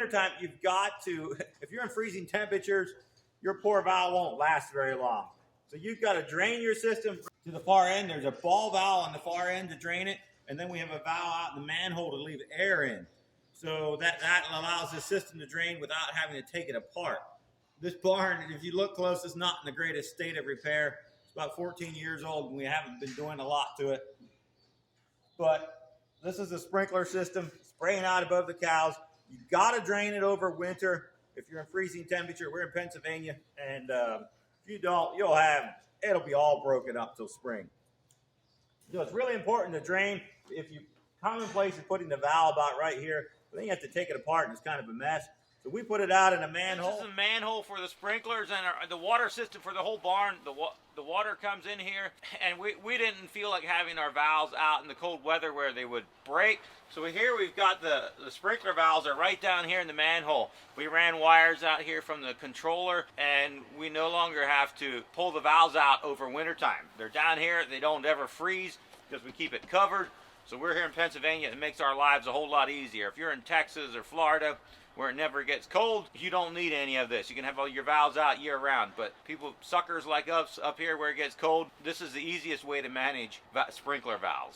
wintertime, you've got to, if you're in freezing temperatures, your poor valve won't last very long. So you've got to drain your system to the far end. There's a ball valve on the far end to drain it, and then we have a valve out in the manhole to leave air in. So that allows the system to drain without having to take it apart. This barn, if you look close, is not in the greatest state of repair. It's about 14 years old, and we haven't been doing a lot to it. But this is a sprinkler system spraying out above the cows. You got to drain it over winter. If you're in freezing temperature, we're in Pennsylvania, and if you don't, it'll be all broken up till spring. So it's really important to drain. If you commonplace is putting the valve out right here, but then you have to take it apart, and it's kind of a mess. So we put it out in a manhole. This is a manhole for the sprinklers and the water system for the whole barn. The water comes in here, and we didn't feel like having our valves out in the cold weather where they would break. So here we've got the sprinkler valves are right down here in the manhole. We ran wires out here from the controller, and we no longer have to pull the valves out over wintertime. They're down here. They don't ever freeze because we keep it covered. So we're here in Pennsylvania. It makes our lives a whole lot easier. If you're in Texas or Florida, where it never gets cold, you don't need any of this. You can have all your valves out year round. But suckers like us up here where it gets cold, this is the easiest way to manage sprinkler valves.